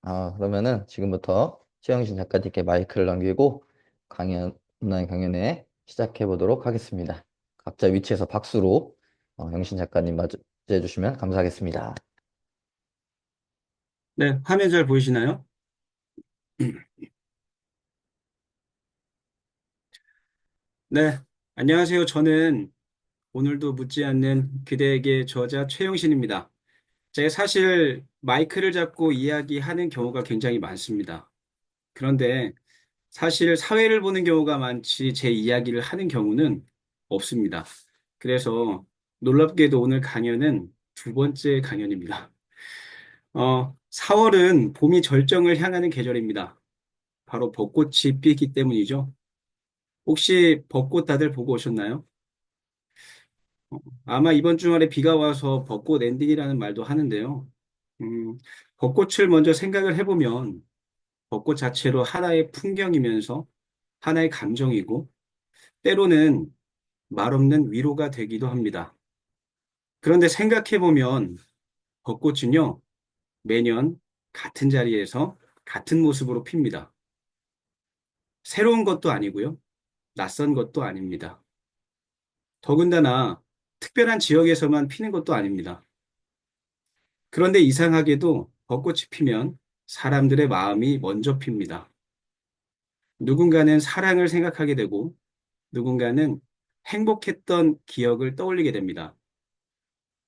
그러면은 지금부터 최영신 작가님께 마이크를 넘기고 오늘 강연에 시작해 보도록 하겠습니다. 각자 위치에서 박수로 영신 작가님 맞이해 주시면 감사하겠습니다. 네, 화면 잘 보이시나요? 네, 안녕하세요. 저는 오늘도 묻지 않는 그대에게 저자 최영신입니다. 제가 사실 마이크를 잡고 이야기하는 경우가 굉장히 많습니다. 그런데 사실 사회를 보는 경우가 많지 제 이야기를 하는 경우는 없습니다. 그래서 놀랍게도 오늘 강연은 두 번째 강연입니다. 4월은 봄이 절정을 향하는 계절입니다. 바로 벚꽃이 피기 때문이죠. 혹시 벚꽃 다들 보고 오셨나요? 아마 이번 주말에 비가 와서 벚꽃 엔딩이라는 말도 하는데요. 음, 벚꽃을 먼저 생각을 해보면 벚꽃 자체로 하나의 풍경이면서 하나의 감정이고 때로는 말없는 위로가 되기도 합니다. 그런데 생각해보면 벚꽃은요, 매년 같은 자리에서 같은 모습으로 핍니다. 새로운 것도 아니고요, 낯선 것도 아닙니다. 더군다나 특별한 지역에서만 피는 것도 아닙니다. 그런데 이상하게도 벚꽃이 피면 사람들의 마음이 먼저 핍니다. 누군가는 사랑을 생각하게 되고 누군가는 행복했던 기억을 떠올리게 됩니다.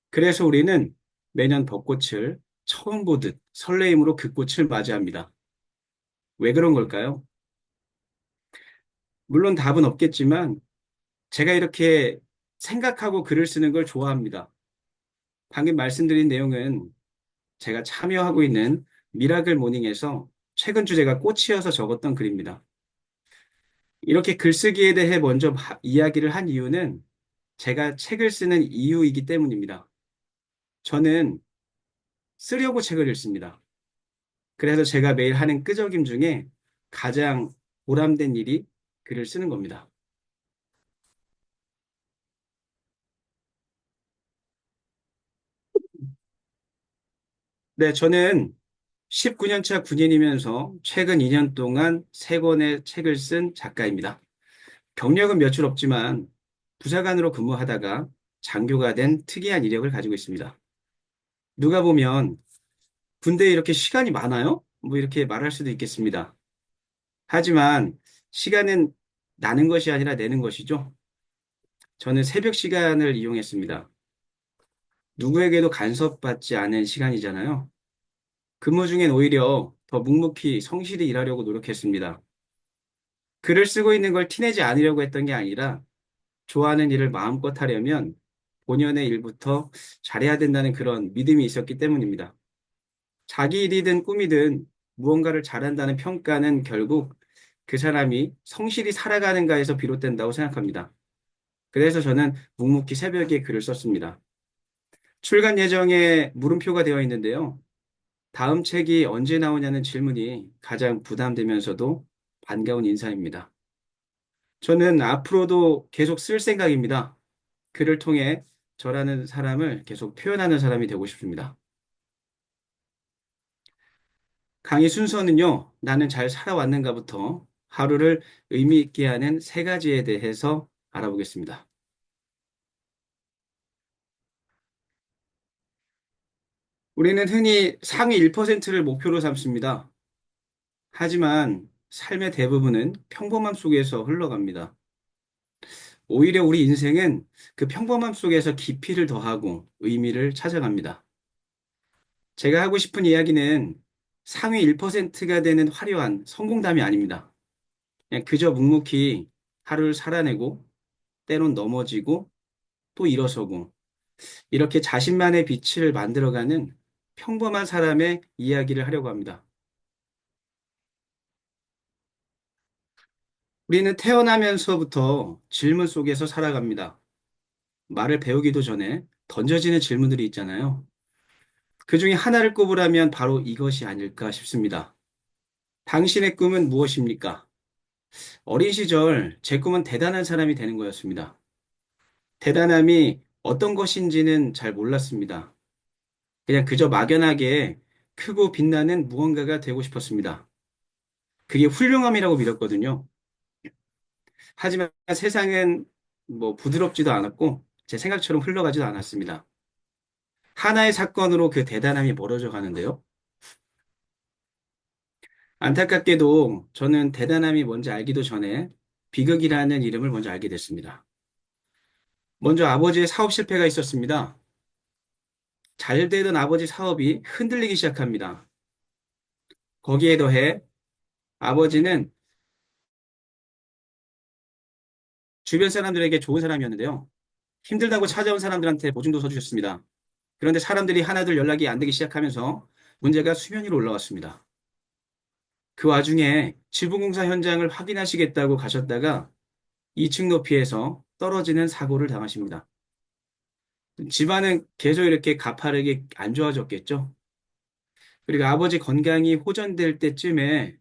그래서 우리는 매년 벚꽃을 처음 보듯 설레임으로 그 꽃을 맞이합니다. 왜 그런 걸까요? 물론 답은 없겠지만 제가 이렇게 생각하고 글을 쓰는 걸 좋아합니다. 방금 말씀드린 내용은 제가 참여하고 있는 미라클 모닝에서 최근 주제가 꽃이어서 적었던 글입니다. 이렇게 글쓰기에 대해 먼저 이야기를 한 이유는 제가 책을 쓰는 이유이기 때문입니다. 저는 쓰려고 책을 읽습니다. 그래서 제가 매일 하는 끄적임 중에 가장 보람된 일이 글을 쓰는 겁니다. 네, 저는 19년 차 군인이면서 최근 2년 동안 3권의 책을 쓴 작가입니다. 경력은 며칠 없지만 부사관으로 근무하다가 장교가 된 특이한 이력을 가지고 있습니다. 누가 보면 군대에 이렇게 시간이 많아요? 뭐 이렇게 말할 수도 있겠습니다. 하지만 시간은 나는 것이 아니라 내는 것이죠. 저는 새벽 시간을 이용했습니다. 누구에게도 간섭받지 않은 시간이잖아요. 근무 중엔 오히려 더 묵묵히 성실히 일하려고 노력했습니다. 글을 쓰고 있는 걸 티내지 않으려고 했던 게 아니라 좋아하는 일을 마음껏 하려면 본연의 일부터 잘해야 된다는 그런 믿음이 있었기 때문입니다. 자기 일이든 꿈이든 무언가를 잘한다는 평가는 결국 그 사람이 성실히 살아가는가에서 비롯된다고 생각합니다. 그래서 저는 묵묵히 새벽에 글을 썼습니다. 출간 예정에 물음표가 되어 있는데요. 다음 책이 언제 나오냐는 질문이 가장 부담되면서도 반가운 인사입니다. 저는 앞으로도 계속 쓸 생각입니다. 글을 통해 저라는 사람을 계속 표현하는 사람이 되고 싶습니다. 강의 순서는요, 나는 잘 살아왔는가부터 하루를 의미 있게 하는 3가지에 대해서 알아보겠습니다. 우리는 흔히 상위 1%를 목표로 삼습니다. 하지만 삶의 대부분은 평범함 속에서 흘러갑니다. 오히려 우리 인생은 그 평범함 속에서 깊이를 더하고 의미를 찾아갑니다. 제가 하고 싶은 이야기는 상위 1%가 되는 화려한 성공담이 아닙니다. 그냥 그저 묵묵히 하루를 살아내고 때론 넘어지고 또 일어서고 이렇게 자신만의 빛을 만들어가는 평범한 사람의 이야기를 하려고 합니다. 우리는 태어나면서부터 질문 속에서 살아갑니다. 말을 배우기도 전에 던져지는 질문들이 있잖아요. 그 중에 하나를 꼽으라면 바로 이것이 아닐까 싶습니다. 당신의 꿈은 무엇입니까? 어린 시절 제 꿈은 대단한 사람이 되는 거였습니다. 대단함이 어떤 것인지는 잘 몰랐습니다. 그냥 그저 막연하게 크고 빛나는 무언가가 되고 싶었습니다. 그게 훌륭함이라고 믿었거든요. 하지만 세상은 뭐 부드럽지도 않았고 제 생각처럼 흘러가지도 않았습니다. 하나의 사건으로 그 대단함이 멀어져 가는데요. 안타깝게도 저는 대단함이 뭔지 알기도 전에 비극이라는 이름을 먼저 알게 됐습니다. 먼저 아버지의 사업 실패가 있었습니다. 잘 되던 아버지 사업이 흔들리기 시작합니다. 거기에 더해 아버지는 주변 사람들에게 좋은 사람이었는데요. 힘들다고 찾아온 사람들한테 보증도 서주셨습니다. 그런데 사람들이 하나둘 연락이 안 되기 시작하면서 문제가 수면 위로 올라왔습니다. 그 와중에 지붕공사 현장을 확인하시겠다고 가셨다가 2층 높이에서 떨어지는 사고를 당하십니다. 집안은 계속 이렇게 가파르게 안 좋아졌겠죠. 그리고 아버지 건강이 호전될 때쯤에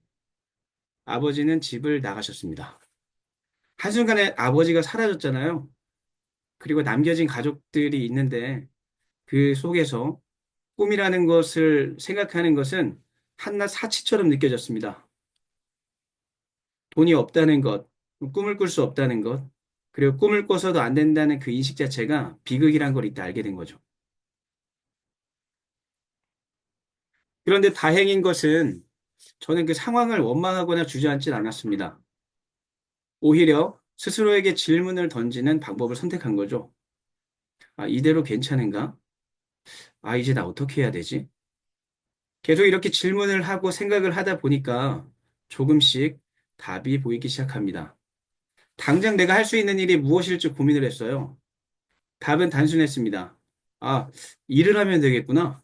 아버지는 집을 나가셨습니다. 한순간에 아버지가 사라졌잖아요. 그리고 남겨진 가족들이 있는데 그 속에서 꿈이라는 것을 생각하는 것은 한낱 사치처럼 느껴졌습니다. 돈이 없다는 것, 꿈을 꿀 수 없다는 것, 그리고 꿈을 꿔서도 안 된다는 그 인식 자체가 비극이란 걸 이때 알게 된 거죠. 그런데 다행인 것은 저는 그 상황을 원망하거나 주저앉진 않았습니다. 오히려 스스로에게 질문을 던지는 방법을 선택한 거죠. 아, 이대로 괜찮은가? 아, 이제 나 어떻게 해야 되지? 계속 이렇게 질문을 하고 생각을 하다 보니까 조금씩 답이 보이기 시작합니다. 당장 내가 할 수 있는 일이 무엇일지 고민을 했어요. 답은 단순했습니다. 아, 일을 하면 되겠구나.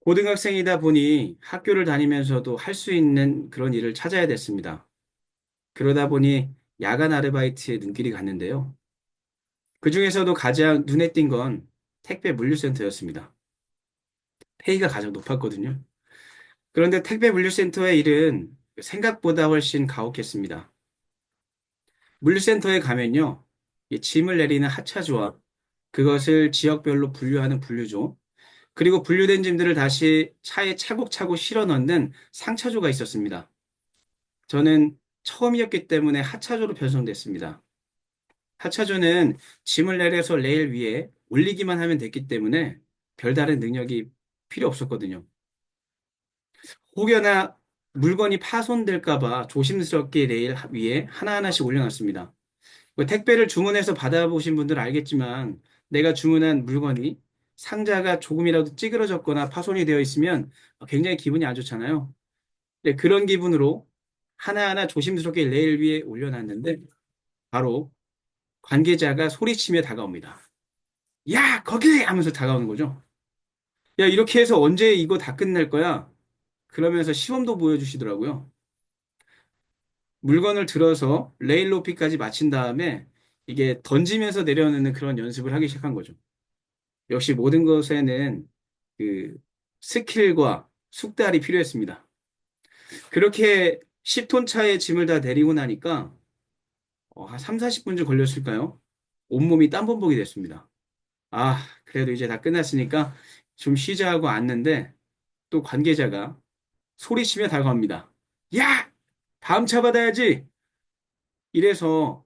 고등학생이다 보니 학교를 다니면서도 할 수 있는 그런 일을 찾아야 됐습니다. 그러다 보니 야간 아르바이트에 눈길이 갔는데요. 그 중에서도 가장 눈에 띈 건 택배 물류센터였습니다. 페이가 가장 높았거든요. 그런데 택배 물류센터의 일은 생각보다 훨씬 가혹했습니다. 물류센터에 가면요, 이 짐을 내리는 하차조와 그것을 지역별로 분류하는 분류조, 그리고 분류된 짐들을 다시 차에 차곡차곡 실어 넣는 상차조가 있었습니다. 저는 처음이었기 때문에 하차조로 변성됐습니다. 하차조는 짐을 내려서 레일 위에 올리기만 하면 됐기 때문에 별다른 능력이 필요 없었거든요. 혹여나 물건이 파손될까 봐 조심스럽게 레일 위에 하나하나씩 올려놨습니다. 뭐 택배를 주문해서 받아보신 분들은 알겠지만 내가 주문한 물건이 상자가 조금이라도 찌그러졌거나 파손이 되어 있으면 굉장히 기분이 안 좋잖아요. 네, 그런 기분으로 하나하나 조심스럽게 레일 위에 올려놨는데 바로 관계자가 소리치며 다가옵니다. 야, 거기! 하면서 다가오는 거죠. 야, 이렇게 해서 언제 이거 다 끝낼 거야? 그러면서 시범도 보여주시더라고요. 물건을 들어서 레일 높이까지 마친 다음에 이게 던지면서 내려놓는 그런 연습을 하기 시작한 거죠. 역시 모든 것에는 그 스킬과 숙달이 필요했습니다. 그렇게 10톤 차의 짐을 다 내리고 나니까 한 3, 40분쯤 걸렸을까요? 온몸이 땀범벅이 됐습니다. 아, 그래도 이제 다 끝났으니까 좀 쉬자 하고 앉는데 또 관계자가 소리치며 다가옵니다. 야! 다음 차 받아야지! 이래서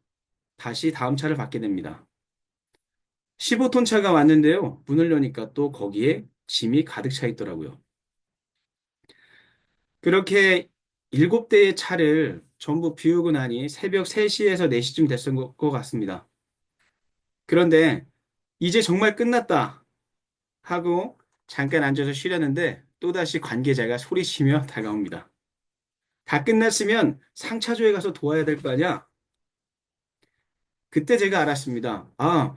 다시 다음 차를 받게 됩니다. 15톤 차가 왔는데요. 문을 여니까 또 거기에 짐이 가득 차 있더라고요. 그렇게 7대의 차를 전부 비우고 나니 새벽 3시에서 4시쯤 됐을 것 같습니다. 그런데 이제 정말 끝났다 하고 잠깐 앉아서 쉬려는데 또다시 관계자가 소리치며 다가옵니다. 다 끝났으면 상차조에 가서 도와야 될 거 아니야? 그때 제가 알았습니다. 아,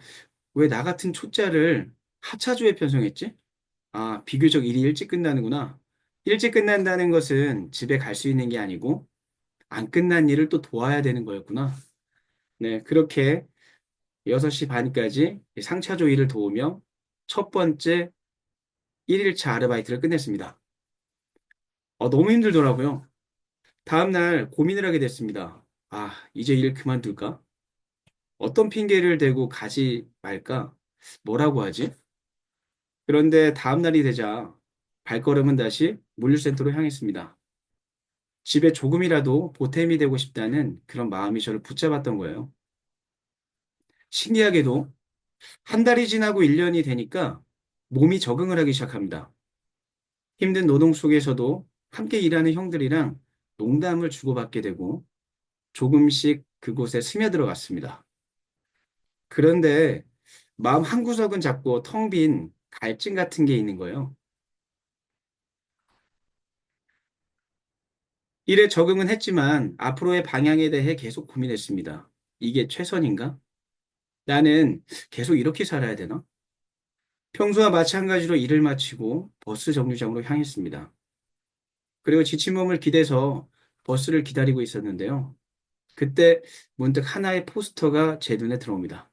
왜 나 같은 초짜를 하차조에 편성했지? 아, 비교적 일이 일찍 끝나는구나. 일찍 끝난다는 것은 집에 갈 수 있는 게 아니고 안 끝난 일을 또 도와야 되는 거였구나. 네, 그렇게 6시 반까지 상차조 일을 도우며 첫 번째 1일차 아르바이트를 끝냈습니다. 너무 힘들더라고요. 다음날 고민을 하게 됐습니다. 아, 이제 일 그만둘까? 어떤 핑계를 대고 가지 말까? 뭐라고 하지? 그런데 다음 날이 되자 발걸음은 다시 물류센터로 향했습니다. 집에 조금이라도 보탬이 되고 싶다는 그런 마음이 저를 붙잡았던 거예요. 신기하게도 한 달이 지나고 1년이 되니까 몸이 적응을 하기 시작합니다. 힘든 노동 속에서도 함께 일하는 형들이랑 농담을 주고받게 되고 조금씩 그곳에 스며들어 갔습니다. 그런데 마음 한구석은 자꾸 텅 빈 갈증 같은 게 있는 거예요. 일에 적응은 했지만 앞으로의 방향에 대해 계속 고민했습니다. 이게 최선인가? 나는 계속 이렇게 살아야 되나? 평소와 마찬가지로 일을 마치고 버스 정류장으로 향했습니다. 그리고 지친 몸을 기대서 버스를 기다리고 있었는데요. 그때 문득 하나의 포스터가 제 눈에 들어옵니다.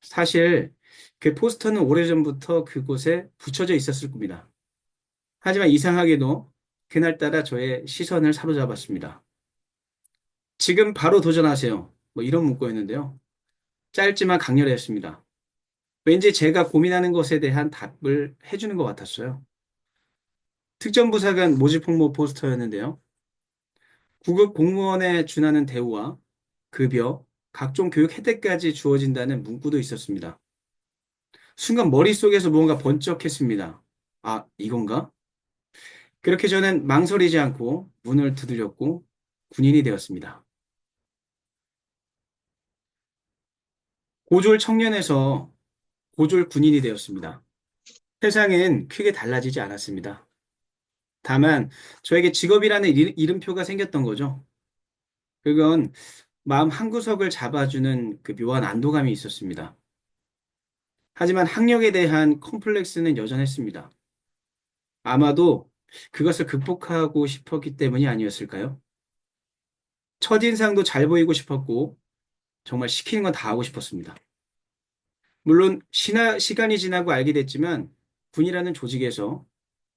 사실 그 포스터는 오래전부터 그곳에 붙여져 있었을 겁니다. 하지만 이상하게도 그날따라 저의 시선을 사로잡았습니다. 지금 바로 도전하세요. 뭐 이런 문구였는데요. 짧지만 강렬했습니다. 왠지 제가 고민하는 것에 대한 답을 해주는 것 같았어요. 특전부사관 모집 홍보 포스터였는데요. 구급 공무원에 준하는 대우와 급여, 각종 교육 혜택까지 주어진다는 문구도 있었습니다. 순간 머릿속에서 무언가 번쩍했습니다. 아, 이건가? 그렇게 저는 망설이지 않고 문을 두드렸고 군인이 되었습니다. 고졸 청년에서 고졸 군인이 되었습니다. 세상은 크게 달라지지 않았습니다. 다만 저에게 직업이라는 이름표가 생겼던 거죠. 그건 마음 한구석을 잡아주는 그 묘한 안도감이 있었습니다. 하지만 학력에 대한 컴플렉스는 여전했습니다. 아마도 그것을 극복하고 싶었기 때문이 아니었을까요? 첫인상도 잘 보이고 싶었고 정말 시키는 건 다 하고 싶었습니다. 물론 시간이 지나고 알게 됐지만 군이라는 조직에서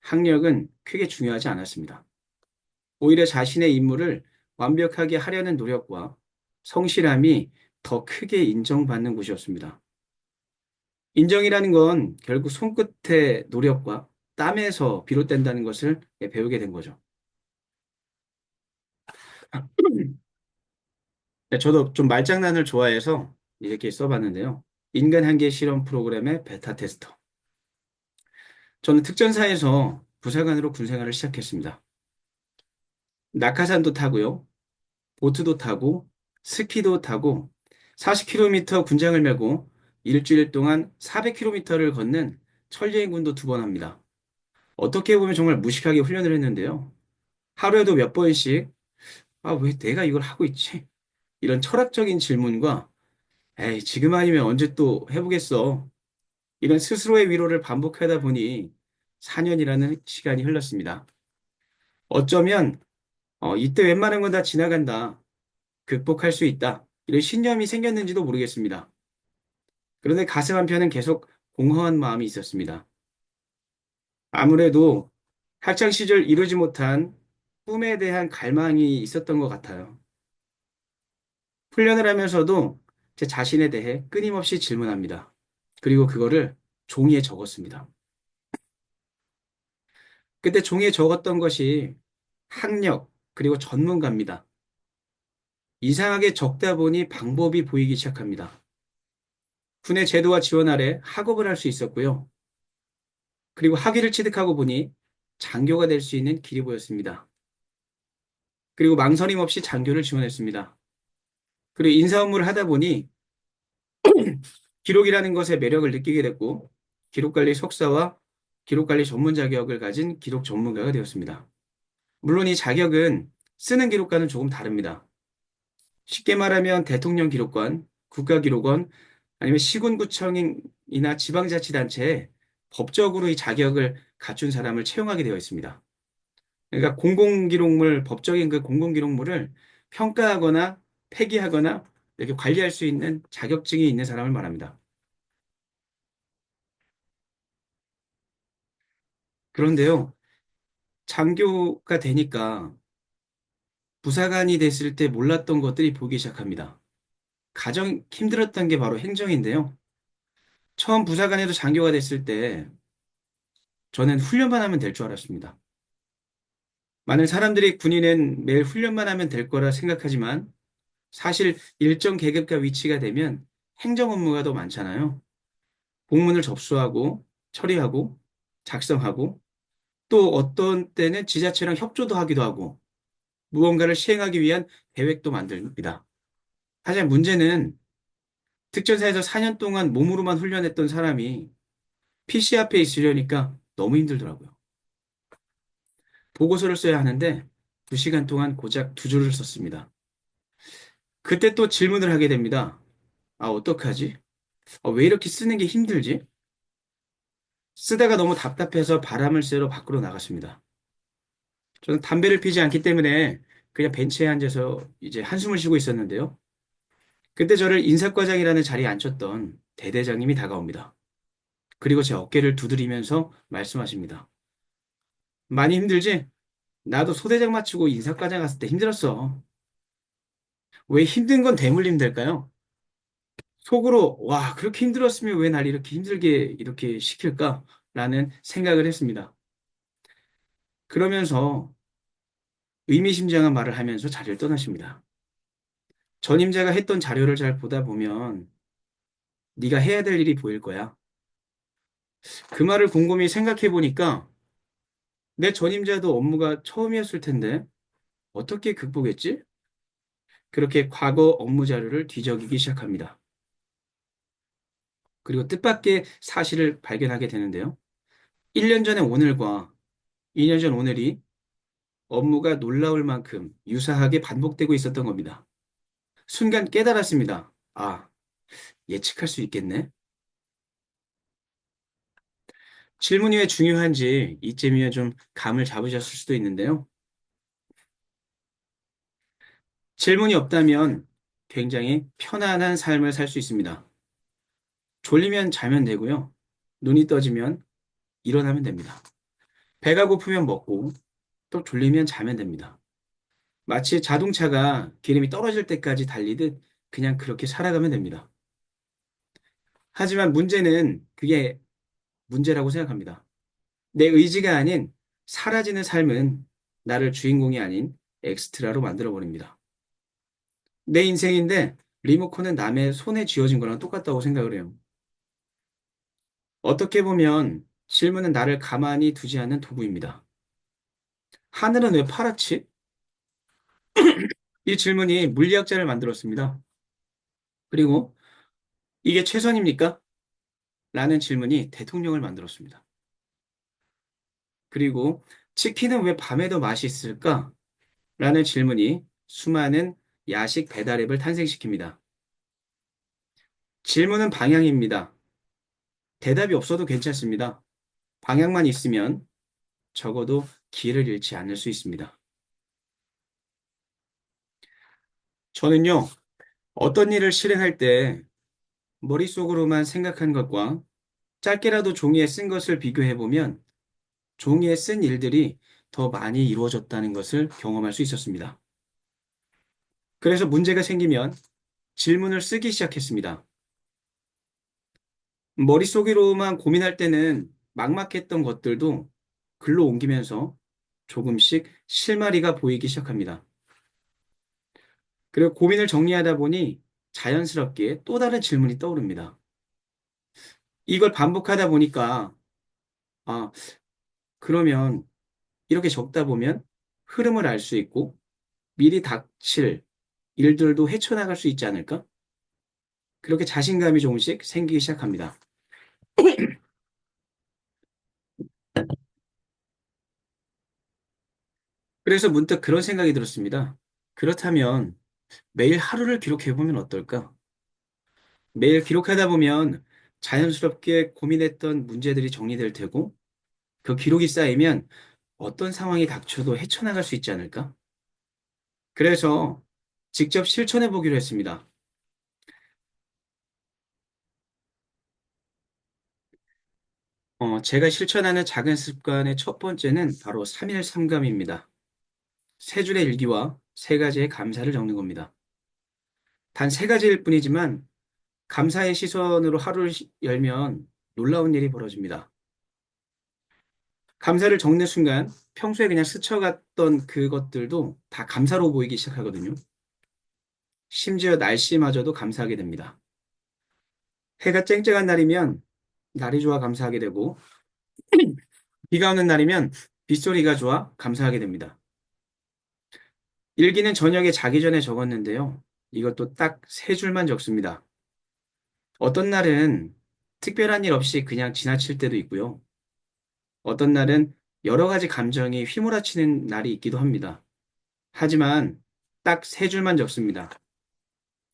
학력은 크게 중요하지 않았습니다. 오히려 자신의 임무를 완벽하게 하려는 노력과 성실함이 더 크게 인정받는 곳이었습니다. 인정이라는 건 결국 손끝의 노력과 땀에서 비롯된다는 것을 배우게 된 거죠. 네, 저도 좀 말장난을 좋아해서 이렇게 써봤는데요. 인간 한계 실험 프로그램의 베타 테스터. 저는 특전사에서 부사관으로 군 생활을 시작했습니다. 낙하산도 타고요. 보트도 타고 스키도 타고 40km 군장을 메고 일주일 동안 400km를 걷는 천리행군도 2번 합니다. 어떻게 보면 정말 무식하게 훈련을 했는데요. 하루에도 몇 번씩 아, 왜 내가 이걸 하고 있지? 이런 철학적인 질문과 에이, 지금 아니면 언제 또 해보겠어. 이런 스스로의 위로를 반복하다 보니 4년이라는 시간이 흘렀습니다. 어쩌면 이때 웬만한 건 다 지나간다. 극복할 수 있다. 이런 신념이 생겼는지도 모르겠습니다. 그런데 가슴 한편은 계속 공허한 마음이 있었습니다. 아무래도 학창 시절 이루지 못한 꿈에 대한 갈망이 있었던 것 같아요. 훈련을 하면서도 제 자신에 대해 끊임없이 질문합니다. 그리고 그거를 종이에 적었습니다. 그때 종이에 적었던 것이 학력, 그리고 전문가입니다. 이상하게 적다 보니 방법이 보이기 시작합니다. 군의 제도와 지원 아래 학업을 할 수 있었고요. 그리고 학위를 취득하고 보니 장교가 될 수 있는 길이 보였습니다. 그리고 망설임 없이 장교를 지원했습니다. 그리고 인사 업무를 하다 보니 기록이라는 것의 매력을 느끼게 됐고, 기록관리 석사와 기록관리 전문 자격을 가진 기록 전문가가 되었습니다. 물론 이 자격은 쓰는 기록과는 조금 다릅니다. 쉽게 말하면 대통령 기록관, 국가기록원, 아니면 시군구청이나 지방자치단체에 법적으로 이 자격을 갖춘 사람을 채용하게 되어 있습니다. 그러니까 공공기록물, 법적인 그 공공기록물을 평가하거나 폐기하거나 이렇게 관리할 수 있는 자격증이 있는 사람을 말합니다. 그런데요, 장교가 되니까 부사관이 됐을 때 몰랐던 것들이 보이기 시작합니다. 가장 힘들었던 게 바로 행정인데요. 처음 부사관에도 장교가 됐을 때 저는 훈련만 하면 될 줄 알았습니다. 많은 사람들이 군인은 매일 훈련만 하면 될 거라 생각하지만 사실 일정 계급과 위치가 되면 행정 업무가 더 많잖아요. 공문을 접수하고 처리하고 작성하고 또 어떤 때는 지자체랑 협조도 하기도 하고 무언가를 시행하기 위한 계획도 만듭니다. 하지만 문제는 특전사에서 4년 동안 몸으로만 훈련했던 사람이 PC 앞에 있으려니까 너무 힘들더라고요. 보고서를 써야 하는데 2시간 동안 고작 2줄을 썼습니다. 그때 또 질문을 하게 됩니다. 아, 어떡하지? 왜 이렇게 쓰는 게 힘들지? 쓰다가 너무 답답해서 바람을 쐬러 밖으로 나갔습니다. 저는 담배를 피지 않기 때문에 그냥 벤치에 앉아서 이제 한숨을 쉬고 있었는데요. 그때 저를 인사과장이라는 자리에 앉혔던 대대장님이 다가옵니다. 그리고 제 어깨를 두드리면서 말씀하십니다. 많이 힘들지? 나도 소대장 마치고 인사과장 갔을 때 힘들었어. 왜 힘든 건 대물림 될까요? 속으로, 와, 그렇게 힘들었으면 왜 날 이렇게 힘들게 이렇게 시킬까? 라는 생각을 했습니다. 그러면서 의미심장한 말을 하면서 자리를 떠나십니다. 전임자가 했던 자료를 잘 보다 보면 네가 해야 될 일이 보일 거야. 그 말을 곰곰이 생각해 보니까 내 전임자도 업무가 처음이었을 텐데 어떻게 극복했지? 그렇게 과거 업무 자료를 뒤적이기 시작합니다. 그리고 뜻밖의 사실을 발견하게 되는데요. 1년 전의 오늘과 2년 전 오늘이 업무가 놀라울 만큼 유사하게 반복되고 있었던 겁니다. 순간 깨달았습니다. 아, 예측할 수 있겠네. 질문이 왜 중요한지 이쯤이면 좀 감을 잡으셨을 수도 있는데요. 질문이 없다면 굉장히 편안한 삶을 살 수 있습니다. 졸리면 자면 되고요. 눈이 떠지면 일어나면 됩니다. 배가 고프면 먹고 또 졸리면 자면 됩니다. 마치 자동차가 기름이 떨어질 때까지 달리듯 그냥 그렇게 살아가면 됩니다. 하지만 문제는 그게 문제라고 생각합니다. 내 의지가 아닌 사라지는 삶은 나를 주인공이 아닌 엑스트라로 만들어 버립니다. 내 인생인데 리모컨은 남의 손에 쥐어진 거랑 똑같다고 생각을 해요. 어떻게 보면 질문은 나를 가만히 두지 않는 도구입니다. 하늘은 왜 파랗지? 이 질문이 물리학자를 만들었습니다. 그리고 이게 최선입니까? 라는 질문이 대통령을 만들었습니다. 그리고 치킨은 왜 밤에도 맛있을까? 라는 질문이 수많은 야식 배달 앱을 탄생시킵니다. 질문은 방향입니다. 대답이 없어도 괜찮습니다. 방향만 있으면 적어도 길을 잃지 않을 수 있습니다. 저는요, 어떤 일을 실행할 때 머릿속으로만 생각한 것과 짧게라도 종이에 쓴 것을 비교해 보면 종이에 쓴 일들이 더 많이 이루어졌다는 것을 경험할 수 있었습니다. 그래서 문제가 생기면 질문을 쓰기 시작했습니다. 머릿속으로만 고민할 때는 막막했던 것들도 글로 옮기면서 조금씩 실마리가 보이기 시작합니다. 그리고 고민을 정리하다 보니 자연스럽게 또 다른 질문이 떠오릅니다. 이걸 반복하다 보니까, 아, 그러면 이렇게 적다 보면 흐름을 알 수 있고 미리 닥칠 일들도 헤쳐나갈 수 있지 않을까? 그렇게 자신감이 조금씩 생기기 시작합니다. 그래서 문득 그런 생각이 들었습니다. 그렇다면 매일 하루를 기록해보면 어떨까? 매일 기록하다 보면 자연스럽게 고민했던 문제들이 정리될 테고 그 기록이 쌓이면 어떤 상황이 닥쳐도 헤쳐나갈 수 있지 않을까? 그래서 직접 실천해 보기로 했습니다. 제가 실천하는 작은 습관의 첫 번째는 바로 3일 삼감입니다. 세 줄의 일기와 세 가지의 감사를 적는 겁니다. 단 세 가지일 뿐이지만 감사의 시선으로 하루를 열면 놀라운 일이 벌어집니다. 감사를 적는 순간 평소에 그냥 스쳐갔던 그것들도 다 감사로 보이기 시작하거든요. 심지어 날씨마저도 감사하게 됩니다. 해가 쨍쨍한 날이면 날이 좋아 감사하게 되고, 비가 오는 날이면 빗소리가 좋아 감사하게 됩니다. 일기는 저녁에 자기 전에 적었는데요. 이것도 딱 세 줄만 적습니다. 어떤 날은 특별한 일 없이 그냥 지나칠 때도 있고요. 어떤 날은 여러 가지 감정이 휘몰아치는 날이 있기도 합니다. 하지만 딱 세 줄만 적습니다.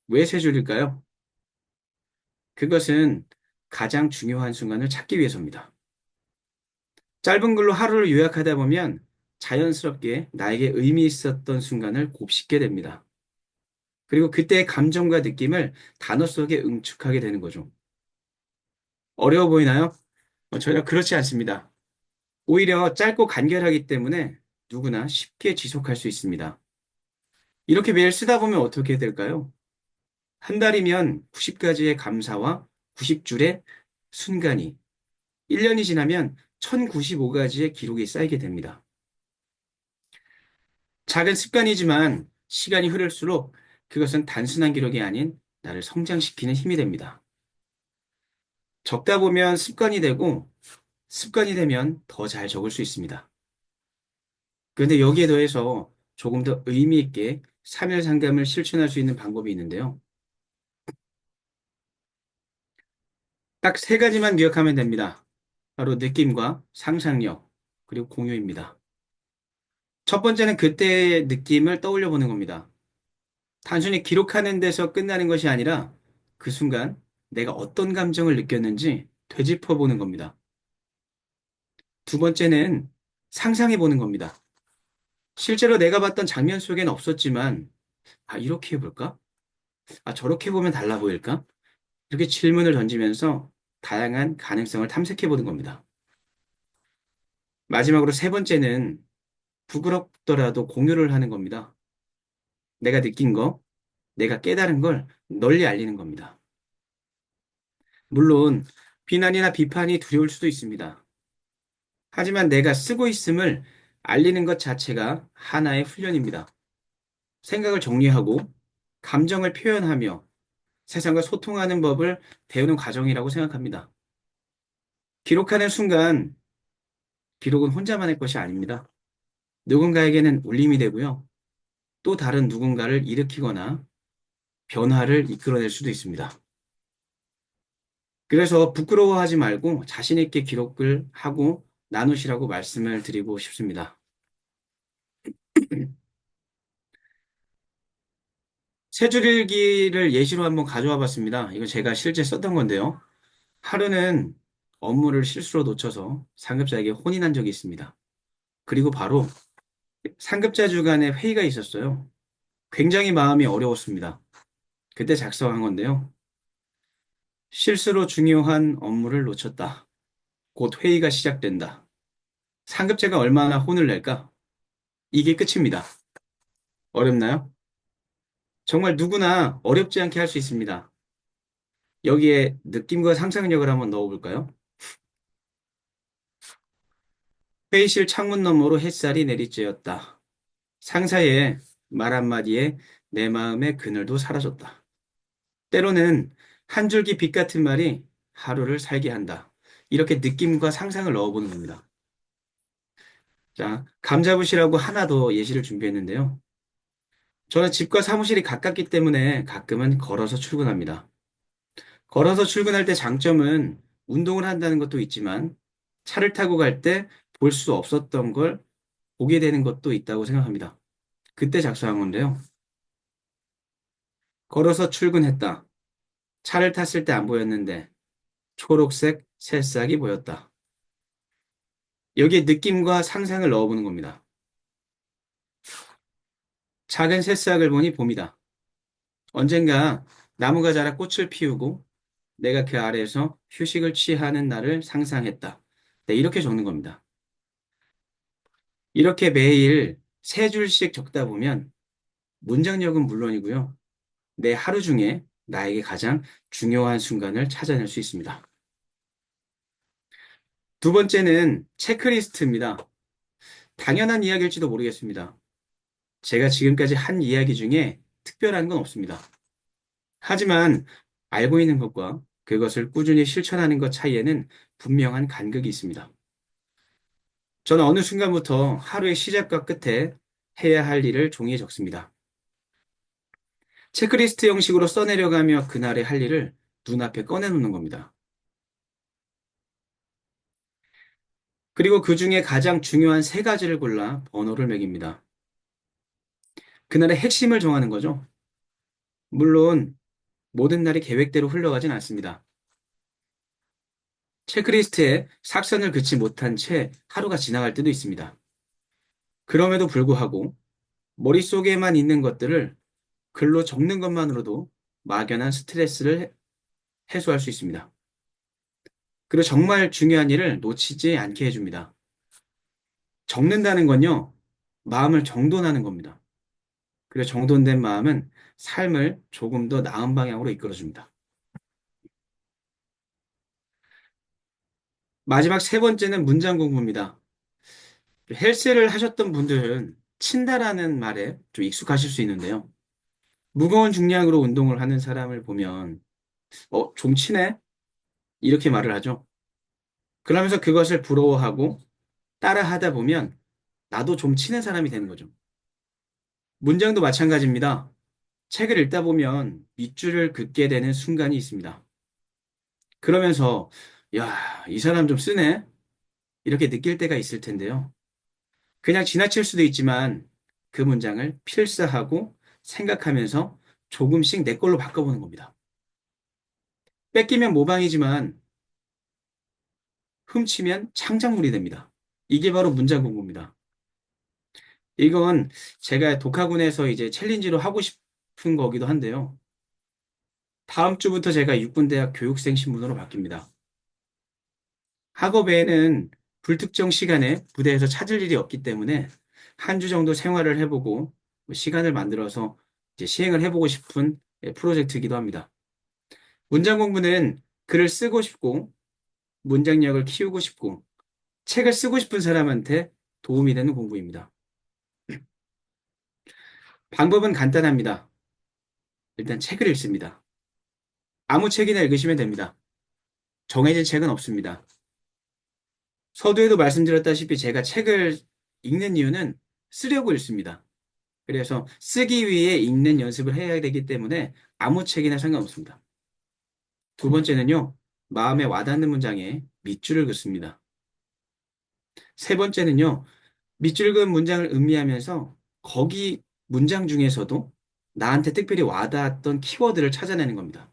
왜 세 줄일까요? 그것은 가장 중요한 순간을 찾기 위해서입니다. 짧은 글로 하루를 요약하다 보면 자연스럽게 나에게 의미 있었던 순간을 곱씹게 됩니다. 그리고 그때의 감정과 느낌을 단어 속에 응축하게 되는 거죠. 어려워 보이나요? 전혀 그렇지 않습니다. 오히려 짧고 간결하기 때문에 누구나 쉽게 지속할 수 있습니다. 이렇게 매일 쓰다 보면 어떻게 될까요? 한 달이면 90가지의 감사와 90줄의 순간이, 1년이 지나면 1095가지의 기록이 쌓이게 됩니다. 작은 습관이지만 시간이 흐를수록 그것은 단순한 기록이 아닌 나를 성장시키는 힘이 됩니다. 적다 보면 습관이 되고 습관이 되면 더 잘 적을 수 있습니다. 그런데 여기에 더해서 조금 더 의미 있게 3일 상담을 실천할 수 있는 방법이 있는데요. 딱 세 가지만 기억하면 됩니다. 바로 느낌과 상상력, 그리고 공유입니다. 첫 번째는 그때의 느낌을 떠올려 보는 겁니다. 단순히 기록하는 데서 끝나는 것이 아니라 그 순간 내가 어떤 감정을 느꼈는지 되짚어 보는 겁니다. 두 번째는 상상해 보는 겁니다. 실제로 내가 봤던 장면 속엔 없었지만, 아, 이렇게 해볼까? 아, 저렇게 보면 달라 보일까? 이렇게 질문을 던지면서 다양한 가능성을 탐색해 보는 겁니다. 마지막으로 세 번째는 부끄럽더라도 공유를 하는 겁니다. 내가 느낀 거, 내가 깨달은 걸 널리 알리는 겁니다. 물론, 비난이나 비판이 두려울 수도 있습니다. 하지만 내가 쓰고 있음을 알리는 것 자체가 하나의 훈련입니다. 생각을 정리하고, 감정을 표현하며 세상과 소통하는 법을 배우는 과정이라고 생각합니다. 기록하는 순간, 기록은 혼자만의 것이 아닙니다. 누군가에게는 울림이 되고요. 또 다른 누군가를 일으키거나 변화를 이끌어낼 수도 있습니다. 그래서 부끄러워하지 말고 자신 있게 기록을 하고 나누시라고 말씀을 드리고 싶습니다. 세 줄일기를 예시로 한번 가져와 봤습니다. 이거 제가 실제 썼던 건데요. 하루는 업무를 실수로 놓쳐서 상급자에게 혼인한 적이 있습니다. 그리고 바로 상급자주 간의 회의가 있었어요. 굉장히 마음이 어려웠습니다. 그때 작성한 건데요. 실수로 중요한 업무를 놓쳤다. 곧 회의가 시작된다. 상급자가 얼마나 혼을 낼까? 이게 끝입니다. 어렵나요? 정말 누구나 어렵지 않게 할 수 있습니다. 여기에 느낌과 상상력을 한번 넣어볼까요? 회의실 창문 너머로 햇살이 내리쬐었다. 상사의 말 한마디에 내 마음의 그늘도 사라졌다. 때로는 한 줄기 빛 같은 말이 하루를 살게 한다. 이렇게 느낌과 상상을 넣어보는 겁니다. 자, 감 잡으시라고 하나 더 예시를 준비했는데요. 저는 집과 사무실이 가깝기 때문에 가끔은 걸어서 출근합니다. 걸어서 출근할 때 장점은 운동을 한다는 것도 있지만 차를 타고 갈 때 볼 수 없었던 걸 보게 되는 것도 있다고 생각합니다. 그때 작성한 건데요. 걸어서 출근했다. 차를 탔을 때 안 보였는데 초록색 새싹이 보였다. 여기에 느낌과 상상을 넣어보는 겁니다. 작은 새싹을 보니 봄이다. 언젠가 나무가 자라 꽃을 피우고 내가 그 아래에서 휴식을 취하는 날을 상상했다. 네, 이렇게 적는 겁니다. 이렇게 매일 세 줄씩 적다 보면 문장력은 물론이고요. 내 하루 중에 나에게 가장 중요한 순간을 찾아낼 수 있습니다. 두 번째는 체크리스트입니다. 당연한 이야기일지도 모르겠습니다. 제가 지금까지 한 이야기 중에 특별한 건 없습니다. 하지만 알고 있는 것과 그것을 꾸준히 실천하는 것 사이에는 분명한 간극이 있습니다. 저는 어느 순간부터 하루의 시작과 끝에 해야 할 일을 종이에 적습니다. 체크리스트 형식으로 써내려가며 그날의 할 일을 눈앞에 꺼내놓는 겁니다. 그리고 그 중에 가장 중요한 세 가지를 골라 번호를 매깁니다. 그날의 핵심을 정하는 거죠. 물론 모든 날이 계획대로 흘러가진 않습니다. 체크리스트에 삭선을 긋지 못한 채 하루가 지나갈 때도 있습니다. 그럼에도 불구하고 머릿속에만 있는 것들을 글로 적는 것만으로도 막연한 스트레스를 해소할 수 있습니다. 그리고 정말 중요한 일을 놓치지 않게 해줍니다. 적는다는 건요, 마음을 정돈하는 겁니다. 그리고 정돈된 마음은 삶을 조금 더 나은 방향으로 이끌어줍니다. 마지막 세 번째는 문장 공부입니다. 헬스를 하셨던 분들은 친다라는 말에 좀 익숙하실 수 있는데요. 무거운 중량으로 운동을 하는 사람을 보면, 좀 치네? 이렇게 말을 하죠. 그러면서 그것을 부러워하고 따라 하다 보면 나도 좀 치는 사람이 되는 거죠. 문장도 마찬가지입니다. 책을 읽다 보면 밑줄을 긋게 되는 순간이 있습니다. 그러면서, 야, 이 사람 좀 쓰네? 이렇게 느낄 때가 있을 텐데요. 그냥 지나칠 수도 있지만 그 문장을 필사하고 생각하면서 조금씩 내 걸로 바꿔보는 겁니다. 뺏기면 모방이지만 훔치면 창작물이 됩니다. 이게 바로 문장 공부입니다. 이건 제가 독학원에서 이제 챌린지로 하고 싶은 거기도 한데요. 다음 주부터 제가 육군대학 교육생 신분으로 바뀝니다. 학업 외에는 불특정 시간에 부대에서 찾을 일이 없기 때문에 한 주 정도 생활을 해보고 시간을 만들어서 이제 시행을 해보고 싶은 프로젝트이기도 합니다. 문장 공부는 글을 쓰고 싶고 문장력을 키우고 싶고 책을 쓰고 싶은 사람한테 도움이 되는 공부입니다. 방법은 간단합니다. 일단 책을 읽습니다. 아무 책이나 읽으시면 됩니다. 정해진 책은 없습니다. 서두에도 말씀드렸다시피 제가 책을 읽는 이유는 쓰려고 읽습니다. 그래서 쓰기 위해 읽는 연습을 해야 되기 때문에 아무 책이나 상관없습니다. 두 번째는요, 마음에 와닿는 문장에 밑줄을 긋습니다. 세 번째는요, 밑줄 그은 문장을 음미하면서 거기 문장 중에서도 나한테 특별히 와닿았던 키워드를 찾아내는 겁니다.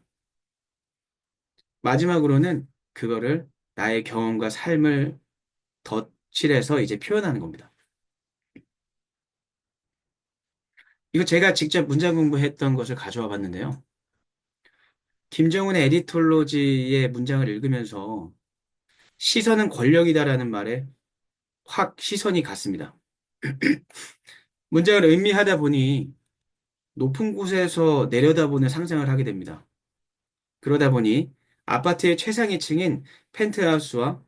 마지막으로는 그거를 나의 경험과 삶을 덧칠해서 이제 표현하는 겁니다. 이거 제가 직접 문장 공부했던 것을 가져와 봤는데요. 김정은의 에디톨로지의 문장을 읽으면서 시선은 권력이다라는 말에 확 시선이 갔습니다. 문장을 음미하다 보니 높은 곳에서 내려다보는 상상을 하게 됩니다. 그러다 보니 아파트의 최상위층인 펜트하우스와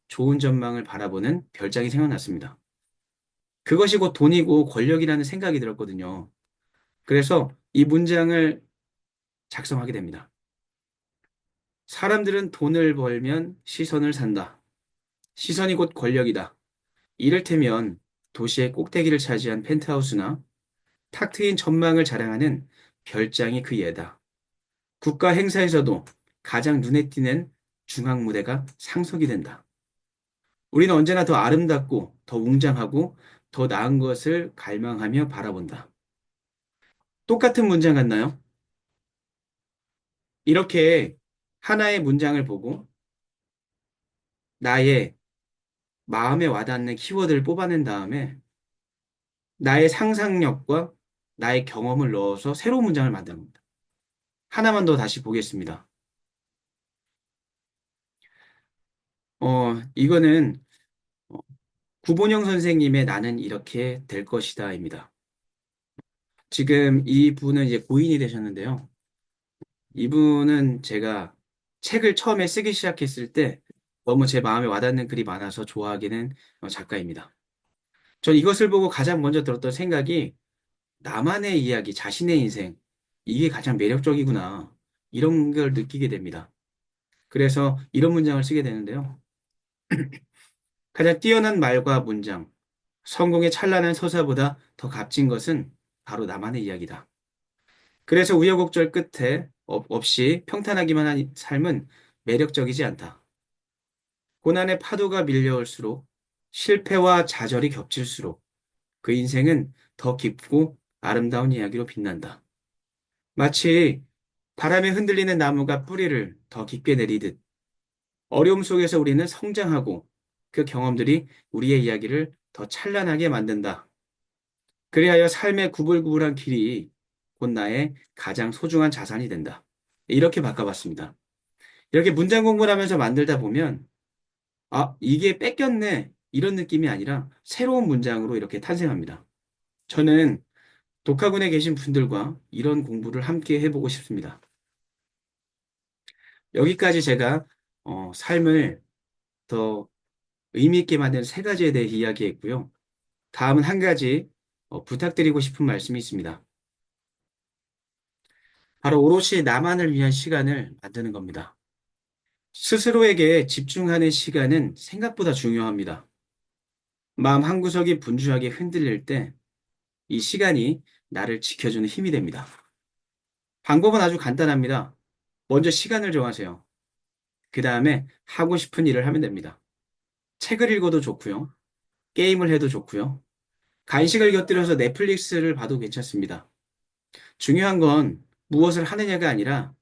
좋은 전망을 바라보는 별장이 생각났습니다. 그것이 곧 돈이고 권력이라는 생각이 들었거든요. 그래서 이 문장을 작성하게 됩니다. 사람들은 돈을 벌면 시선을 산다. 시선이 곧 권력이다. 이를테면 도시의 꼭대기를 차지한 펜트하우스나 탁 트인 전망을 자랑하는 별장이 그 예다. 국가 행사에서도 가장 눈에 띄는 중앙 무대가 상속이 된다. 우리는 언제나 더 아름답고 더 웅장하고 더 나은 것을 갈망하며 바라본다. 똑같은 문장 같나요? 이렇게 하나의 문장을 보고 나의 마음에 와닿는 키워드를 뽑아낸 다음에 나의 상상력과 나의 경험을 넣어서 새로운 문장을 만드는 겁니다. 하나만 더 다시 보겠습니다. 이거는 어, 구본영 선생님의 나는 이렇게 될 것이다입니다. 지금 이 분은 이제 고인이 되셨는데요. 이분은 제가 책을 처음에 쓰기 시작했을 때 너무 제 마음에 와닿는 글이 많아서 좋아하기는 작가입니다. 전 이것을 보고 가장 먼저 들었던 생각이 나만의 이야기, 자신의 인생, 이게 가장 매력적이구나. 이런 걸 느끼게 됩니다. 그래서 이런 문장을 쓰게 되는데요. 가장 뛰어난 말과 문장, 성공의 찬란한 서사보다 더 값진 것은 바로 나만의 이야기다. 그래서 우여곡절 끝에 없이 평탄하기만 한 삶은 매력적이지 않다. 고난의 파도가 밀려올수록 실패와 좌절이 겹칠수록 그 인생은 더 깊고 아름다운 이야기로 빛난다. 마치 바람에 흔들리는 나무가 뿌리를 더 깊게 내리듯 어려움 속에서 우리는 성장하고 그 경험들이 우리의 이야기를 더 찬란하게 만든다. 그리하여 삶의 구불구불한 길이 곧 나의 가장 소중한 자산이 된다. 이렇게 바꿔봤습니다. 이렇게 문장 공부를 하면서 만들다 보면, 아, 이게 뺏겼네. 이런 느낌이 아니라 새로운 문장으로 이렇게 탄생합니다. 저는 독학원에 계신 분들과 이런 공부를 함께 해보고 싶습니다. 여기까지 제가 삶을 더 의미 있게 만드는 세 가지에 대해 이야기했고요. 다음은 한 가지 부탁드리고 싶은 말씀이 있습니다. 바로 오롯이 나만을 위한 시간을 만드는 겁니다. 스스로에게 집중하는 시간은 생각보다 중요합니다. 마음 한구석이 분주하게 흔들릴 때 이 시간이 나를 지켜주는 힘이 됩니다. 방법은 아주 간단합니다. 먼저 시간을 정하세요. 그 다음에 하고 싶은 일을 하면 됩니다. 책을 읽어도 좋고요. 게임을 해도 좋고요. 간식을 곁들여서 넷플릭스를 봐도 괜찮습니다. 중요한 건 무엇을 하느냐가 아니라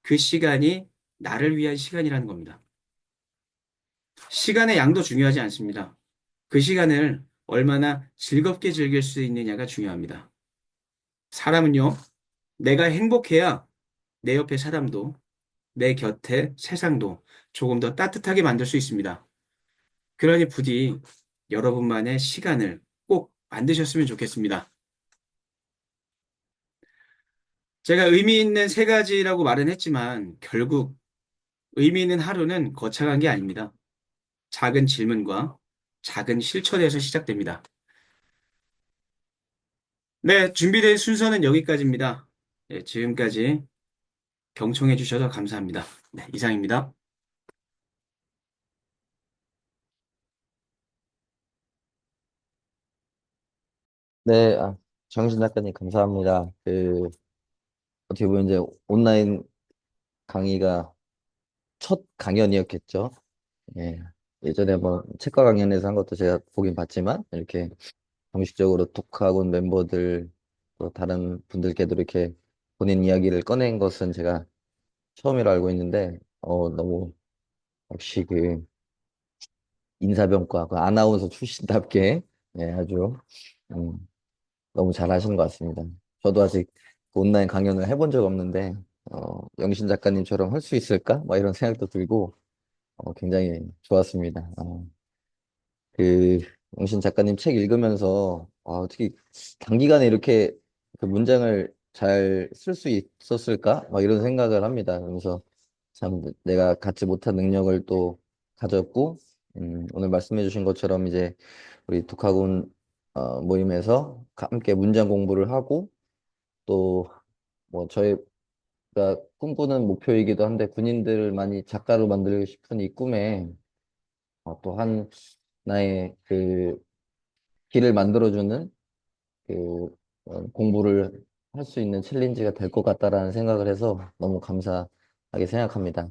그 시간이 나를 위한 시간이라는 겁니다. 시간의 양도 중요하지 않습니다. 그 시간을 얼마나 즐겁게 즐길 수 있느냐가 중요합니다. 사람은요, 내가 행복해야 내 옆에 사람도, 내 곁에 세상도 조금 더 따뜻하게 만들 수 있습니다. 그러니 부디 여러분만의 시간을 꼭 만드셨으면 좋겠습니다. 제가 의미 있는 세 가지라고 말은 했지만 결국 의미 있는 하루는 거창한 게 아닙니다. 작은 질문과 작은 실천에서 시작됩니다. 네, 준비된 순서는 여기까지입니다. 네, 지금까지 경청해 주셔서 감사합니다. 네, 이상입니다. 네, 정신 작가님 감사합니다. 어떻게 보면 이제 온라인 강의가 첫 강연이었겠죠. 예. 예전에 뭐 책과 강연에서 한 것도 제가 보긴 봤지만 이렇게 공식적으로 독학원 멤버들 또 다른 분들께도 이렇게 본인 이야기를 꺼낸 것은 제가 처음이라 알고 있는데 너무 역시 그 인사병과 그 아나운서 출신답게 예, 아주 음, 너무 잘하시는 것 같습니다. 저도 아직 그 온라인 강연을 해본 적 없는데 영신 작가님처럼 할 수 있을까? 막 이런 생각도 들고 굉장히 좋았습니다. 그 영신 작가님 책 읽으면서 어떻게 단기간에 이렇게 그 문장을 잘 쓸 수 있었을까? 막 이런 생각을 합니다. 그래서 참 내가 갖지 못한 능력을 또 가졌고 오늘 말씀해 주신 것처럼 이제 우리 독학원 모임에서 함께 문장 공부를 하고 또 뭐 저희가 꿈꾸는 목표이기도 한데 군인들을 많이 작가로 만들고 싶은 이 꿈에 또 하나의 그 길을 만들어주는 그 공부를 할 수 있는 챌린지가 될 것 같다라는 생각을 해서 너무 감사하게 생각합니다.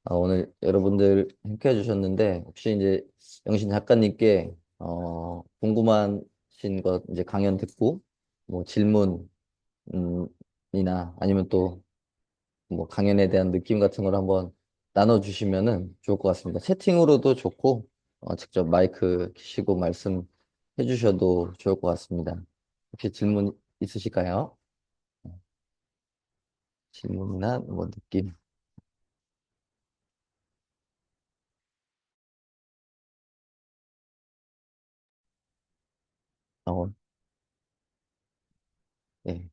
오늘 여러분들 함께 해주셨는데 혹시 이제 영신 작가님께 궁금하신 것 이제 강연 듣고 뭐 질문 이나 아니면 또 뭐 강연에 대한 느낌 같은 걸 한번 나눠주시면은 좋을 것 같습니다. 채팅으로도 좋고 직접 마이크 키시고 말씀해 주셔도 좋을 것 같습니다. 혹시 질문 있으실까요? 질문이나 뭐 느낌. 어, 네.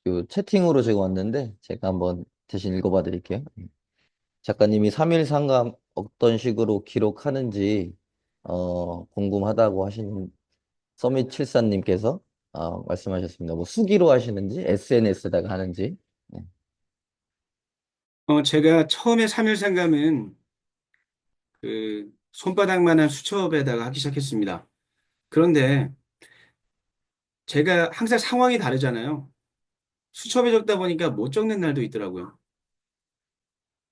그 채팅으로 제가 왔는데 제가 한번 대신 읽어봐 드릴게요. 작가님이 3일 상감 어떤 식으로 기록하는지 궁금하다고 하시는 서밋74님께서 말씀하셨습니다. 뭐 수기로 하시는지 SNS에다가 하는지. 네. 제가 처음에 3일 상감은 그 손바닥만한 수첩에다가 하기 시작했습니다. 그런데 제가 항상 상황이 다르잖아요. 수첩에 적다 보니까 못 적는 날도 있더라고요.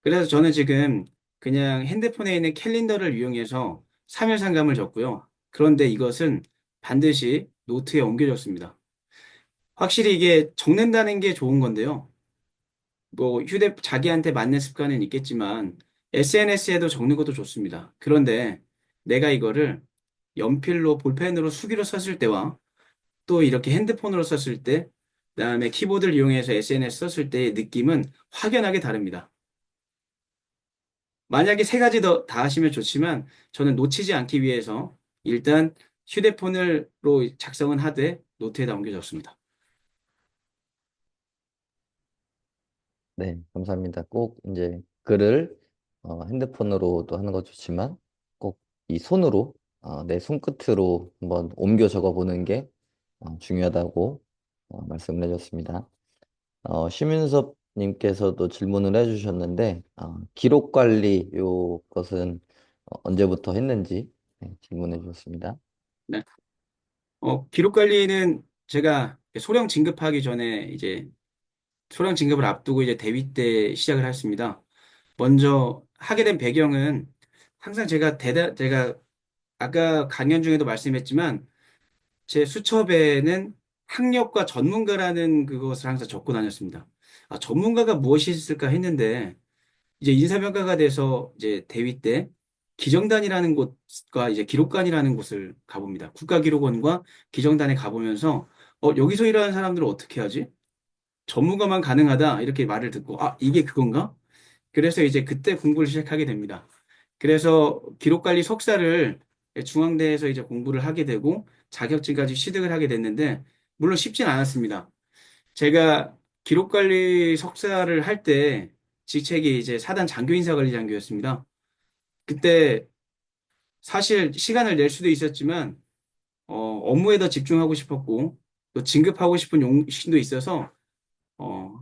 그래서 저는 지금 그냥 핸드폰에 있는 캘린더를 이용해서 3일 상감을 적고요. 그런데 이것은 반드시 노트에 옮겨졌습니다. 확실히 이게 적는다는 게 좋은 건데요. 뭐 자기한테 맞는 습관은 있겠지만 SNS에도 적는 것도 좋습니다. 그런데 내가 이거를 연필로 볼펜으로 수기로 썼을 때와 또 이렇게 핸드폰으로 썼을 때, 그다음에 키보드를 이용해서 SNS 썼을 때의 느낌은 확연하게 다릅니다. 만약에 세 가지 다 하시면 좋지만 저는 놓치지 않기 위해서 일단 휴대폰으로 작성은 하되 노트에다 옮겨 적습니다. 네, 감사합니다. 꼭 이제 글을 핸드폰으로도 하는 것 좋지만 꼭 이 손으로 내 손끝으로 한번 옮겨 적어 보는 게 중요하다고 말씀을 해줬습니다. 심윤섭 님께서도 질문을 해주셨는데 기록 관리 요것은 언제부터 했는지 질문해 주셨습니다. 네. 기록 관리는 제가 소령 진급하기 전에 이제 소령 진급을 앞두고 이제 대위 때 시작을 했습니다. 먼저 하게 된 배경은 항상 제가 아까 강연 중에도 말씀했지만 제 수첩에는 학력과 전문가라는 그것을 항상 적고 다녔습니다. 전문가가 무엇이 있을까 했는데 이제 인사평가가 돼서 이제 대위 때 기정단이라는 곳과 이제 기록관이라는 곳을 가봅니다. 국가기록원과 기정단에 가보면서 여기서 일하는 사람들은 어떻게 하지? 전문가만 가능하다 이렇게 말을 듣고 이게 그건가? 그래서 이제 그때 공부를 시작하게 됩니다. 그래서 기록관리 석사를 중앙대에서 이제 공부를 하게 되고 자격증까지 취득을 하게 됐는데 물론 쉽진 않았습니다. 제가 기록관리 석사를 할 때 직책이 이제 사단 장교인사관리장교였습니다. 그때 사실 시간을 낼 수도 있었지만 업무에 더 집중하고 싶었고 또 진급하고 싶은 욕심도 있어서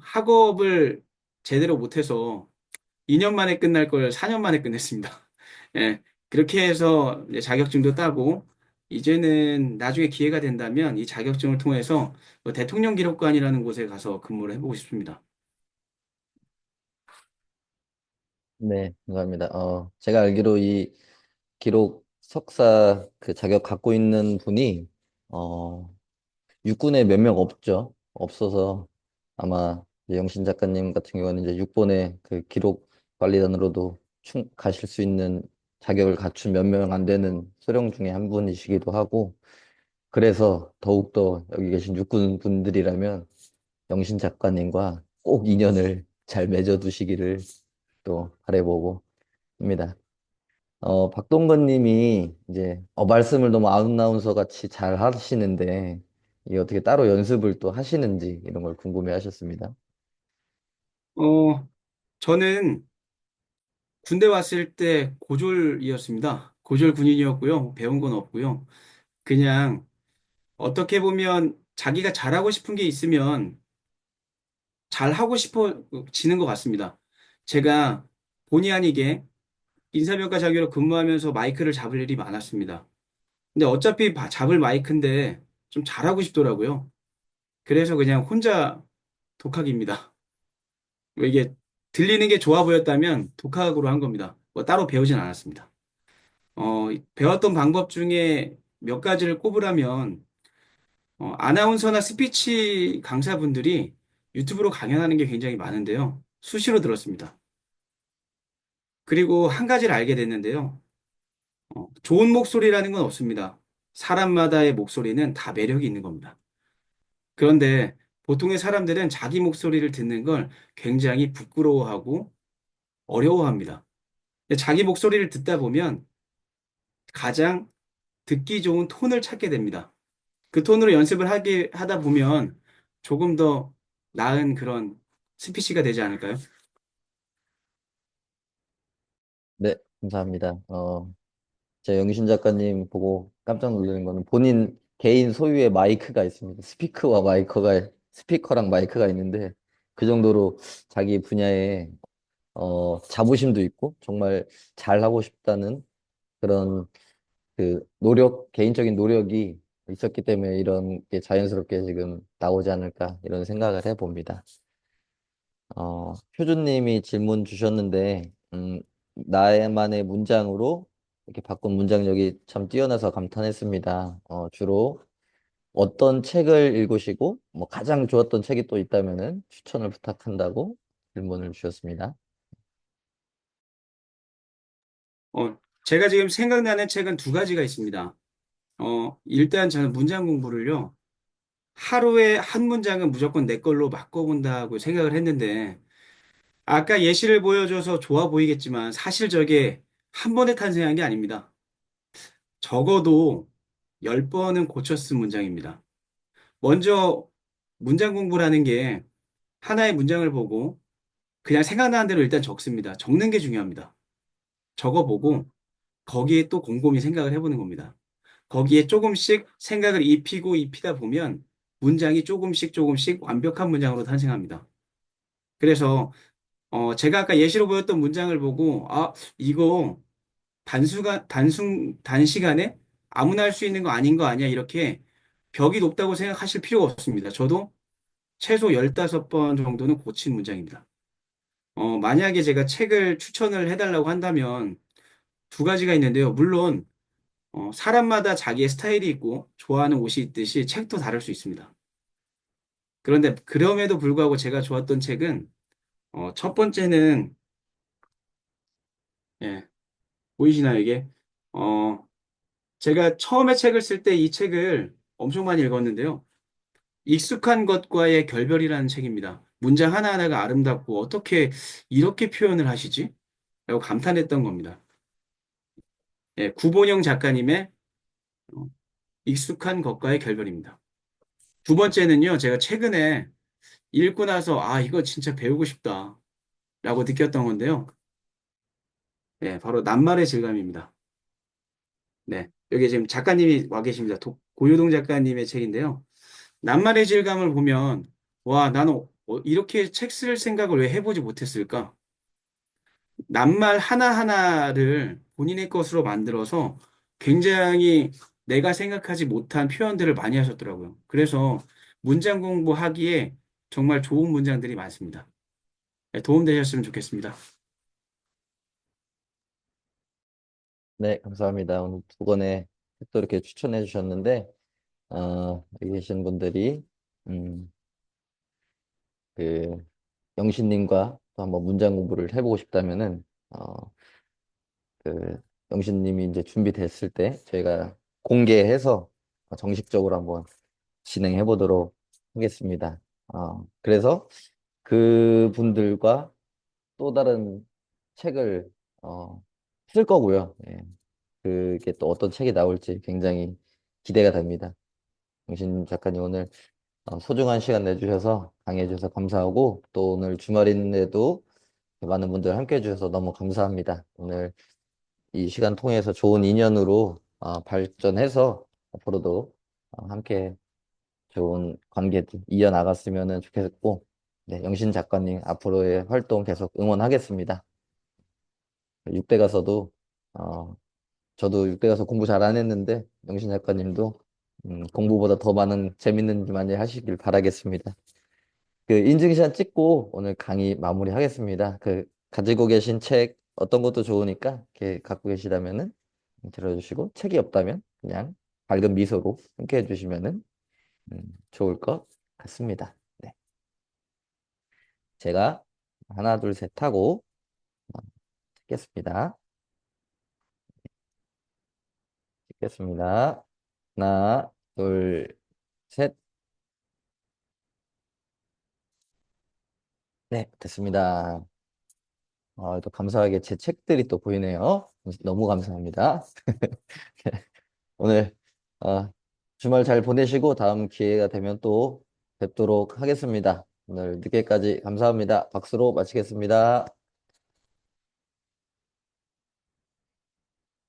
학업을 제대로 못해서 2년 만에 끝날 걸 4년 만에 끝냈습니다. 예, 그렇게 해서 이제 자격증도 따고, 이제는 나중에 기회가 된다면 이 자격증을 통해서 뭐 대통령 기록관이라는 곳에 가서 근무를 해보고 싶습니다. 네, 감사합니다. 제가 알기로 이 기록 석사 그 자격 갖고 있는 분이 어, 육군에 몇 명 없죠. 없어서 아마 이제 영신 작가님 같은 경우는 이제 육본의 그 기록 관리단으로도 가실 수 있는 자격을 갖춘 몇 명 안 되는 소령 중에 한 분이시기도 하고 그래서 더욱더 여기 계신 육군 분들이라면 영신 작가님과 꼭 인연을 잘 맺어두시기를 또 바라보고 합니다. 박동건 님이 이제 말씀을 너무 아나운서 같이 잘 하시는데 이게 어떻게 따로 연습을 또 하시는지 이런 걸 궁금해 하셨습니다. 어, 저는 군대 왔을 때 고졸이었습니다. 고졸 군인이었고요. 배운 건 없고요. 그냥 어떻게 보면 자기가 잘하고 싶은 게 있으면 잘하고 싶어지는 것 같습니다. 제가 본의 아니게 인사평가 자격으로 근무하면서 마이크를 잡을 일이 많았습니다. 근데 어차피 잡을 마이크인데 좀 잘하고 싶더라고요. 그래서 그냥 혼자 독학입니다. 뭐 이게 들리는 게 좋아 보였다면 독학으로 한 겁니다. 뭐 따로 배우진 않았습니다. 배웠던 방법 중에 몇 가지를 꼽으라면 아나운서나 스피치 강사분들이 유튜브로 강연하는 게 굉장히 많은데요. 수시로 들었습니다. 그리고 한 가지를 알게 됐는데요. 좋은 목소리라는 건 없습니다. 사람마다의 목소리는 다 매력이 있는 겁니다. 그런데 보통의 사람들은 자기 목소리를 듣는 걸 굉장히 부끄러워하고 어려워합니다. 근데 자기 목소리를 듣다 보면 가장 듣기 좋은 톤을 찾게 됩니다. 그 톤으로 연습을 하다 보면 조금 더 나은 그런 스피치가 되지 않을까요? 감사합니다. 제 영신 작가님 보고 깜짝 놀라는 거는 본인 개인 소유의 마이크가 있습니다. 스피커랑 마이크가 있는데 그 정도로 자기 분야에 자부심도 있고 정말 잘하고 싶다는 그런 개인적인 노력이 있었기 때문에 이런 게 자연스럽게 지금 나오지 않을까 이런 생각을 해봅니다. 효주님이 질문 주셨는데, 나만의 문장으로 이렇게 바꾼 문장력이 참 뛰어나서 감탄했습니다. 주로 어떤 책을 읽으시고, 뭐 가장 좋았던 책이 또 있다면은 추천을 부탁한다고 질문을 주셨습니다. 제가 지금 생각나는 책은 두 가지가 있습니다. 일단 저는 문장 공부를요, 하루에 한 문장은 무조건 내 걸로 바꿔본다고 생각을 했는데, 아까 예시를 보여줘서 좋아 보이겠지만, 사실 저게 한 번에 탄생한 게 아닙니다. 적어도 10번은 고쳐 쓴 문장입니다. 먼저 문장 공부라는 게 하나의 문장을 보고 그냥 생각나는 대로 일단 적습니다. 적는 게 중요합니다. 적어보고 거기에 또 곰곰이 생각을 해보는 겁니다. 거기에 조금씩 생각을 입히고 입히다 보면 문장이 조금씩 조금씩 완벽한 문장으로 탄생합니다. 그래서 제가 아까 예시로 보였던 문장을 보고 이거 단시간에 아무나 할 수 있는 거 아닌 거 아니야 이렇게 벽이 높다고 생각하실 필요가 없습니다. 저도 최소 15번 정도는 고친 문장입니다. 만약에 제가 책을 추천을 해달라고 한다면 두 가지가 있는데요. 물론 사람마다 자기의 스타일이 있고 좋아하는 옷이 있듯이 책도 다를 수 있습니다. 그런데 그럼에도 불구하고 제가 좋았던 책은 첫 번째는 예, 보이시나요 이게? 어, 제가 처음에 책을 쓸 때 이 책을 엄청 많이 읽었는데요. 익숙한 것과의 결별이라는 책입니다. 문장 하나하나가 아름답고 어떻게 이렇게 표현을 하시지? 라고 감탄했던 겁니다. 예, 구본영 작가님의 어, 익숙한 것과의 결별입니다. 두 번째는요, 제가 최근에 읽고 나서, 이거 진짜 배우고 싶다. 라고 느꼈던 건데요. 네, 바로 낱말의 질감입니다. 네, 여기 지금 작가님이 와 계십니다. 고요동 작가님의 책인데요. 낱말의 질감을 보면, 와, 나는 이렇게 책 쓸 생각을 왜 해보지 못했을까? 낱말 하나하나를 본인의 것으로 만들어서 굉장히 내가 생각하지 못한 표현들을 많이 하셨더라고요. 그래서 문장 공부하기에 정말 좋은 문장들이 많습니다. 네, 도움 되셨으면 좋겠습니다. 네, 감사합니다. 오늘 두 권의 책도 이렇게 추천해 주셨는데, 여기 계신 분들이, 음, 그, 영신님과 또 한번 문장 공부를 해보고 싶다면은, 그 영신님이 이제 준비됐을 때 저희가 공개해서 정식적으로 한번 진행해 보도록 하겠습니다. 그래서 그분들과 또 다른 책을 쓸 거고요. 예. 그게 또 어떤 책이 나올지 굉장히 기대가 됩니다. 영신 작가님 오늘 소중한 시간 내주셔서 강의해 주셔서 감사하고 또 오늘 주말인데도 많은 분들 함께 해주셔서 너무 감사합니다. 오늘 이 시간 통해서 좋은 인연으로 발전해서 앞으로도 함께 좋은 관계들 이어나갔으면 좋겠고, 네, 영신 작가님 앞으로의 활동 계속 응원하겠습니다. 6대 가서도, 저도 6대 가서 공부 잘 안 했는데, 영신 작가님도 공부보다 더 많은 재밌는 일 많이 하시길 바라겠습니다. 그 인증샷 찍고 오늘 강의 마무리하겠습니다. 가지고 계신 책 어떤 것도 좋으니까 이렇게 갖고 계시다면은 들어주시고 책이 없다면 그냥 밝은 미소로 함께 해주시면은 좋을 것 같습니다. 네. 제가 하나, 둘, 셋 하고 어, 찍겠습니다. 찍겠습니다. 하나, 둘, 셋. 네, 됐습니다. 또 감사하게 제 책들이 또 보이네요. 너무 감사합니다. 오늘 주말 잘 보내시고 다음 기회가 되면 또 뵙도록 하겠습니다. 오늘 늦게까지 감사합니다. 박수로 마치겠습니다.